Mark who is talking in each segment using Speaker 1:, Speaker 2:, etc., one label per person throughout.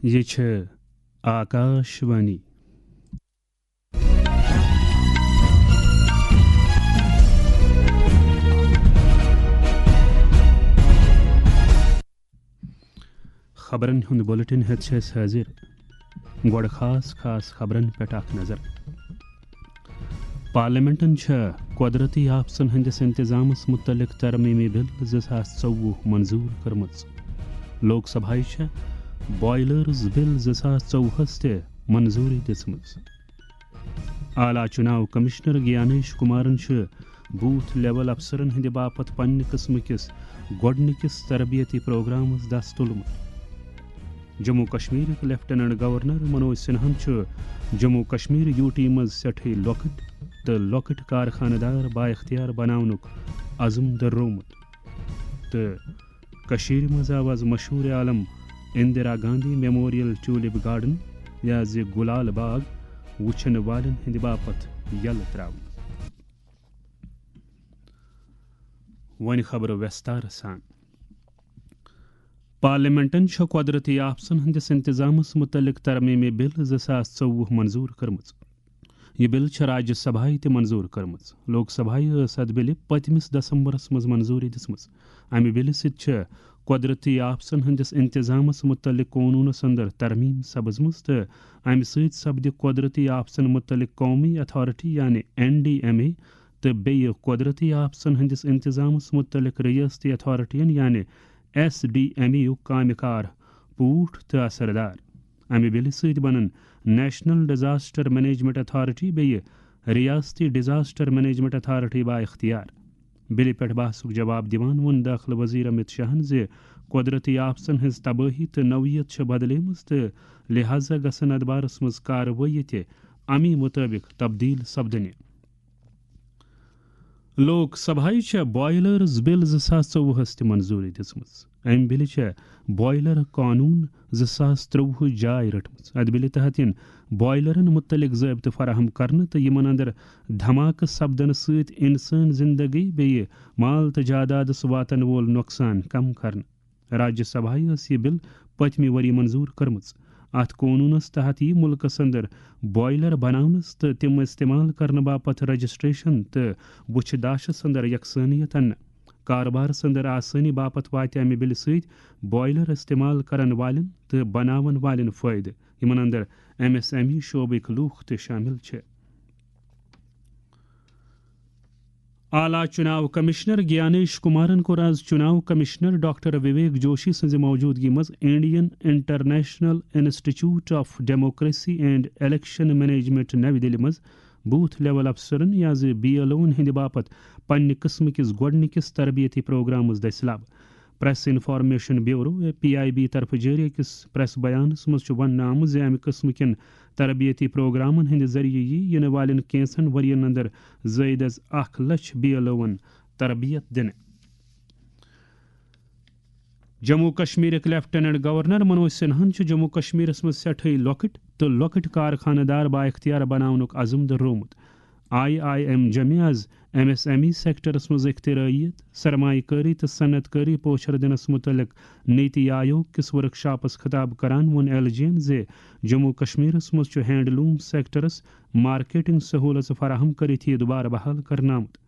Speaker 1: یہ چھ آکاشوانی خبرن ہند بلٹن ہت حاضر گوڑ خاص خبرن پہ اخ نظر پارلیمنٹن قدرتی آفسن ہندس انتظامس متعلق ترمیمی بل 2024 منظور کرمز لوک سبھائی بوائلرز بل 2024 تہ منظوری دژمٕژ اعلیٰ چناو کمشنر گیانیش کمارن بوتھ لیول افسرن ہند باپت پنہ قسم کس گۄڈنِکِس تربیتی پروگرامس دست تلمت Jammu Kashmir lieutenant governor Manoj سنہن Jammu Kashmir UT مز سٹھے لۄکٕٹۍ تو لۄکٕٹۍ کارخانہ دار با اختیار بناونُک عزم دررومت تو کشیر مز آو آز مشہور عالم Indira Gandhi memorial tulip garden یا گلال باغ وچھن والن ہند باپت یل تراون ون خبر وستار سان پارلیمنٹن قدرتی آفسن ہندس انتظامس متعلق ترمیمی بل 2024 منظور کرمز یہ بل راجیہ سبھائی تہ منظور کرمز لوک سبھائی ات بل پتمس دسمبرس مز منظوری دژمٕژ امہ بل ست قدرتی آفسن ہندس انتظامس متعلق قونونس اندر ترمیم سپزمژ تو امہ ست سپد قدرتی آفسن متعلق قومی اتھارٹی یعنی NDMA تو بیٚیہِ قدرتی آفسن ہندس انتظامس متعلق ریاستی اتھارٹین یعنی SDMA یُک کامہِ کار پوٗٹھ تہٕ اثردار امہ بلہِ سۭتۍ بنن نیشنل ڈیزاسٹر مینجمنٹ اتھارٹی بیٚیہِ ریاستی ڈیزاسٹر مینجمنٹ اتھارٹی با اختیار بلہِ پٮ۪ٹھ بحثُک جواب دِوان ووٚن داخلہ وزیر امت شاہن زِ قدرتی آفسن ہٕنٛز تبٲہی تہٕ نوعیت چھِ بدلیمٕژ تہٕ لہذا گژھن اتھ بارس منٛز کاروٲیی تہِ امی مطٲبق تبدیل سپدٕنہِ لوک سبھائی بوائلرز بل 2024 تہ منظوری دژمٕژ امہ بلہِ بوائلر قانون 2023 جائے رٹمٕژ اتھ بلہِ تحت بوائلرن متعلق ضابطہ فراہم کرنہٕ تہٕ یمن اندر دھماکہ سپدنہٕ سۭتۍ انسان زندگی بیٚیہِ مال تہٕ جادادس واتن وول نۄقصان کم کرنہٕ راجیہ سبھائی یہ بل پٔتمہِ ؤری منظور کٔرمٕژ اتھ قونونس تحت یی ملکس اندر بوائلر بناونس تہٕ تم استعمال کرنہٕ باپت رجسٹریشن تہٕ وچھِ داشس اندر یکسانیت اننہٕ کاربارس اندر آسانی باپت واتہِ امہ بلہِ سۭتۍ بوائلر استعمال کرن والٮ۪ن تہٕ بناون والٮ۪ن فٲیدٕ یمن اندر MSME شعبٕکۍ لوٗکھ تہِ شٲمِل چھِ اعلیٰ چناو کمشنر گیانیش کمارن کوٚر آز چناو کمشنر ڈاکٹر وویک جوشی سٕنٛزِ موجودگی منٛز Indian International Institute of Democracy and Election Management New Delhi منٛز بوتھ لیول افسرن یا BLO'n ہندِ باپت پننہِ قسم کس گۄڈنِکس تربیتی پروگرامس دٔسِلاب پریس انفارمیشن بیورو PIB طرفہٕ جٲری أکِس پریس بیانس منٛز وننہٕ آمُت زِ امہِ قسمہٕ کٮ۪ن تربیتی پروگرامن ہندِ ذٔریعہٕ یی ینہٕ والٮ۪ن کینٛژن ؤرین اندر زٲیِد از 1 لچھ BLO'n تربیت دِنہٕ جموں کشمیرک لیفٹیننٹ گورنر منوج سنہن جموں کشمیرس منٛز سٮ۪ٹھٕے لۄکٕٹۍ تہٕ لۄکٕٹۍ کارخانہ دار با اختیار بناونُک عزم دررومُت IIM جمہِ آز MSME سیکٹرس منٛز اختراعیت سرمایہ کٲری تہٕ صنعت کٲری پوچھر دِنس متعلق نیتی آیوگ کس ورکشاپس خطاب کران ووٚن LG ین زِ جموں کشمیرس منٛز ہینڈلوم سیکٹرس مارکیٹنگ سہوٗلژ فراہم کٔرِتھ یہِ دُبارٕ بحال کرنہٕ آمُت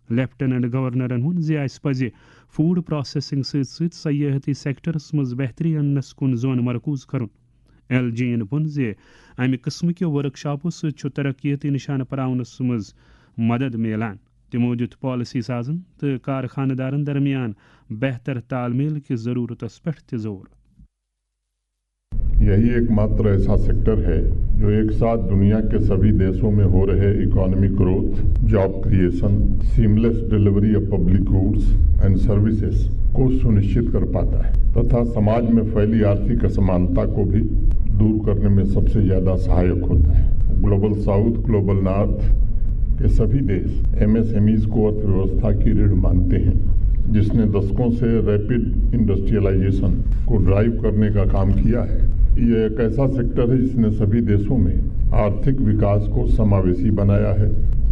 Speaker 1: لیفٹیننٹ گورنرن ووٚن زِ اسہِ پزِ فوڈ پروسیسنگ سۭتۍ سۭتۍ سیاحتی سیکٹرس منٛز بہتری اننس کُن زون مرکوز کرُن LG ین ووٚن زِ امہِ قٕسمٕکیو ورکشاپو سۭتۍ چھُ ترقیٲتی نشانہٕ پراونس منٛز مدد میلان تمو دیُت پالسی سازن تہٕ کارخانہ دارن درمیان بہتر تال میل کی ضرورتس پٮ۪ٹھ تہِ زور
Speaker 2: یہی ایک ماتر ایسا سیکٹر ہے جو ایک ساتھ دنیا کے سبھی دیشوں میں ہو رہے economic growth job creation seamless delivery of public goods and services کو سنشچت کر پاتا ہے تتھا سماج میں پھیلی آرتھک اسمانتا کو بھی دور کرنے میں سب سے زیادہ سہایک ہوتا ہے گلوبل ساؤتھ گلوبل نارتھ کے سبھی دیش MSMEs کو ارتھ ویوستھا کی ریڑھ مانتے ہیں جس نے دشکوں سے ریپڈ انڈسٹریلائزیشن کو ڈرائیو کرنے کا کام کیا ہے یہ ایک ایسا سیکٹر ہے جس نے سبھی دیشوں میں آرتھک وکاس کو سماویشی بنایا ہے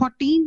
Speaker 3: 14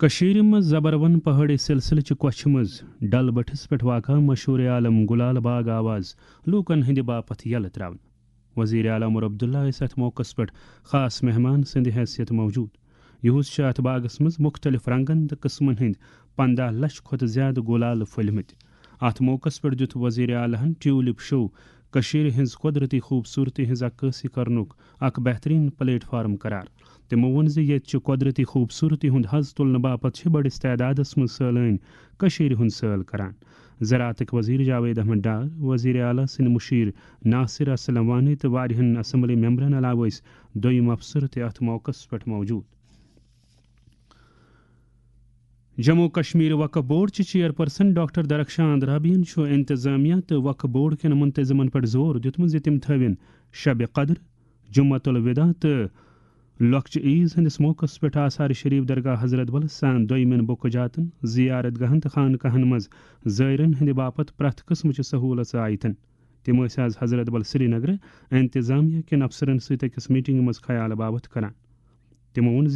Speaker 1: کشیر مز زبرون پہاڑی سلسلہ کوچھ مز ڈل بٹھس پہ واقع مشہور عالم گلال باغ آواز لوکن ہند باپت یل تراون. وزیر اعلیٰ عمر عبداللہ ات موقع پہ خاص مہمان سند حیثیت موجود. یہس ات باغس مز مختلف رنگن تو قسمن ہند 15 لچھ کھت زیادہ گلال پھلمت. ات موقع پہ دت وزیر اعلیٰ ٹیولپ شو کشیر ہز قدرتی خوبصورتی ہز عکاسی کرنک اک بہترین پلیٹ فارم قرار. تمو ون یہ قدرتی خوبصورتی ہند حز تلنے باپت بڑس تعدادس مز سالین کشیر ہند سال کران. زراعتک وزیر جاوید احمد ڈار، وزیر اعلیٰ سند مشیر ناصر اسلم وانی تو واریہن اسمبلی ممبرن علاوہ دویم افسر تہ ات موقع پہ موجود. جموں کشمیر وقف بورڈ چیئرپرسن ڈاکٹر درخشان رابین انتظامیہ تو وقف بورڈ کن منتظمن پر زور دتمت تم تھوین شب قدر، جمعۃ الوداع تو لۄکچہِ عیز ہندس موقع پہ آثار شریف درگاہ حضرت بل سان دویمن بُکہٕ جاتن، زیارت گاہن تو خانقاہن مز زائرن ہند باپت پرٛٮ۪تھ قسمچہِ سہولت آیتن. تم آز حضرت بل سری نگر انتظامیہ کن افسرن ست أکس میٹنگ مز خیال باوت کران. تمو وون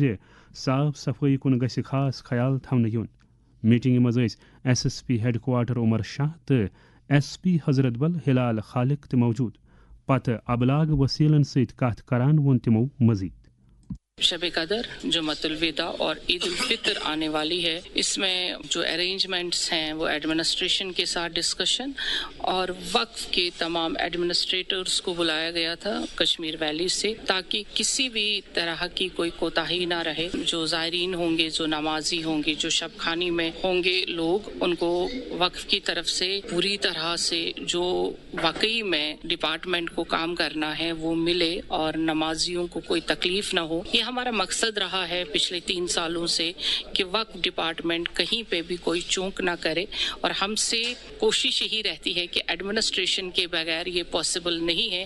Speaker 1: صاف صفائی کن گژھِ خاص خیال تھونہٕ یُن. میٹنگ مز ایس پی ہیڈ کوارٹر عمر شاہ تو ایس پی حضرت بل ہلال خالق تہ موجود. پتہ ابلاغ وسیلن ست کتھ کران وون تمو مزید
Speaker 4: شب قدر، جمعۃ الوداع اور عید الفطر آنے والی ہے. اس میں جو ارینجمنٹس ہیں وہ ایڈمنسٹریشن کے ساتھ ڈسکشن اور وقف کے تمام ایڈمنسٹریٹرز کو بلایا گیا تھا کشمیر ویلی سے، تاکہ کسی بھی طرح کی کوئی کوتاہی نہ رہے. جو زائرین ہوں گے، جو نمازی ہوں گے، جو شب خانی میں ہوں گے لوگ، ان کو وقف کی طرف سے پوری طرح سے جو واقعی میں ڈپارٹمنٹ کو کام کرنا ہے وہ ملے اور نمازیوں کو کوئی تکلیف نہ ہو. یہ ہمارا مقصد رہا ہے پچھلے 3 سالوں سے کہ وقف ڈپارٹمنٹ کہیں پہ بھی کوئی چونک نہ کرے، اور ہم سے کوشش یہی رہتی ہے کہ ایڈمنسٹریشن کے بغیر یہ پاسبل نہیں ہے.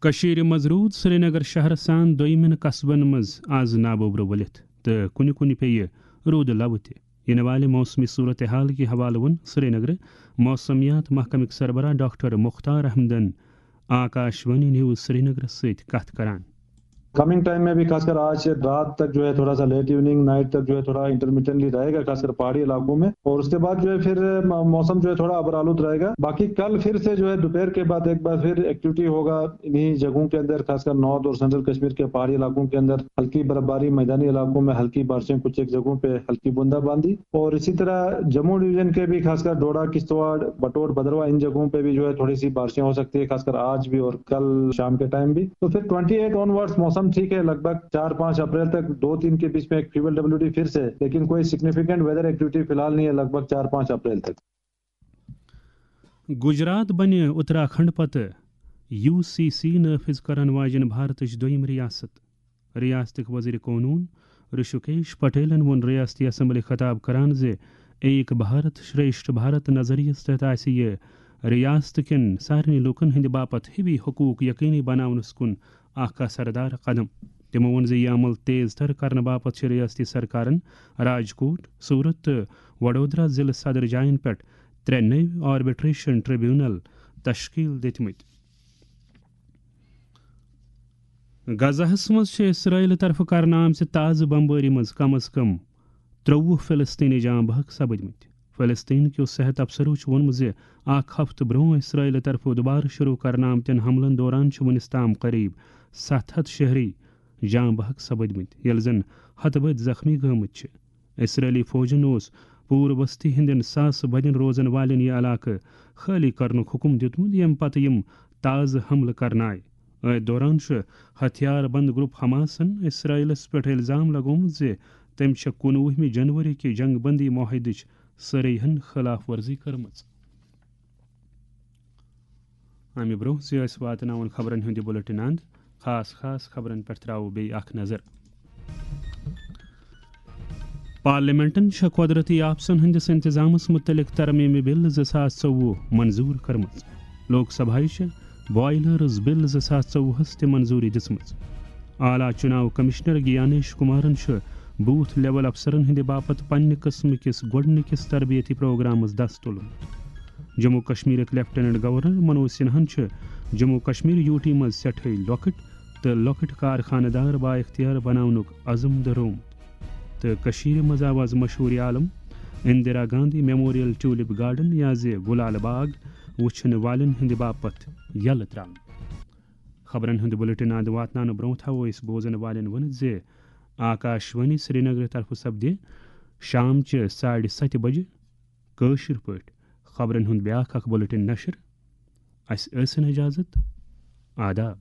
Speaker 1: کشیر مزرود سری نگر شہر سان دویمن قصبن مز آز نابوبر ولت تو کن پہ رود لو تہ. ین والے موسمی صورتحال کے حوالہ ون سری نگر موسمیات محکمک سربراہ ڈاکٹر مختار احمدن آکاشوانی نیوز سری نگر ست کت کران.
Speaker 5: کمنگ ٹائم میں بھی خاص کر آج رات تک جو ہے تھوڑا سا لیٹ ایوننگ نائٹ تک جو ہے تھوڑا انٹرمیٹنٹلی رہے گا، خاص کر پہاڑی علاقوں میں، اور اس کے بعد جو ہے پھر موسم جو ہے تھوڑا ابرآلود رہے گا. باقی کل پھر سے جو ہے دوپہر کے بعد ایک بار پھر ایکٹیویٹی ہوگا انہی جگہوں کے اندر، خاص کر نارتھ اور سینٹرل کشمیر کے پہاڑی علاقوں کے اندر ہلکی برفباری، میدانی علاقوں میں ہلکی بارشیں، کچھ ایک جگہوں پہ ہلکی بوندا باندی. اور اسی طرح جموں ڈویژن کے بھی خاص کر ڈوڈا، کشتواڑ، بٹور، بھدرواہ، ان جگہوں پہ بھی جو ہے تھوڑی سی بارشیں ہو سکتی ہے، خاص کر آج بھی اور کل شام کے ٹائم بھی. تو پھر 28 آنورڈز موسم ٹھیک ہے، لگ بھگ 4-5 اپریل تک 2-3 کے بیچ میں ایک فیول ڈبلیوٹی پھر سے، لیکن کوئی سگنیفیکنٹ ویدر ایکٹیویٹی فی الحال نہیں ہے لگ بھگ 4-5 اپریل تک.
Speaker 1: گجرات بن اتراکھنڈ پتہ UCC نافذ کرن واجن بھارتچ دویم ریاست. ریاستک وزیر قانون رشکیش پٹیلن وون ریاستی اسمبلی خطاب کران زِ ایک بھارت شریشٹھ بھارت نظریس تحت آسہِ یہ ریاست کن سارنی لوکن ہند باپت ہیوی حقوق یقینی بناونس کن اخ اثردار قدم. تمو وون زِ یہ عمل تیز تر کرنے باپت ریاستی سرکارن راجکوٹ، سورت تو وڈودرا ضلع صدر جائن پہ 3 نئی آربٹریشن ٹریبیونل تشکیل دتمت. غزہس مز اسرائیل طرف کرنے آمژ تازہ بمباری مز کم از کم 23 فلسطینی جان بحق سپدمت. فلسطین کیو صحت افسرو وونمت زِ اکھ ہفتہ برونٛہہ اسرائیل طرف دوبارہ شروع کرنے آمتین حملن دوران ونس تام قریب 700 شہری جان بحق سپدمت، یل زن ہتہٕ بٔدۍ زخمی گٔمٕتۍ. اسرائیلی فوجن پور بستی ہندین ساس بدین روزن والین یہ علاقہ خالی کرنک حکم دیتمت یم پتہ یم تازہ حملہ کرنا آئے. ات دوران ہتھیار بند گروپ حماسن اسرائیلس پہ الزام لگومت زِ تم 19 جنوری کہ جنگ بندی معاہدٕچ سرحدن خلاف ورزی کرمژ. امہ برونٛہہ زِ واتناون خبرن ہند بلٹن اند خاص خبرن پہ تراو بیٚیہِ اکھ نظر. پارلیمنٹن قدرتی آفسن ہندس انتظامس متعلق ترمیمی بل 2024 منظور کرمژ. لوک سبھایہ بوائلرز بل 2024 تہ منظوری دژمژ. اعلیٰ چناو کمشنر گیانیش کمارن بوتھ لیول افسرن ہند باپت پنہ قسم کس گۄڈنکس تربیتی پروگرامس دست تلمت. Jammu کشمیرک lieutenant governor Manoj سنہن Jammu Kashmir UT مز سٹھے لۄکٕٹۍ تو لۄکٕٹۍ کارخانہ دار با اختیار بناونک عزم درومت. تو کشیر مز آو آز مشہور عالم Indira Gandhi memorial tulip garden یا گلال باغ وچھن والن ہند باپت یل تران. خبرن ہند بلٹن اد واتنان برو تھو اس بوزن والن ون آکاشوانی سری نگر طرف سپدے شام 7:30 بجے کاشر پٹ خبرن ہند بیاکھ اخ بلٹن نشر. اس ٲسِن اجازت. آداب.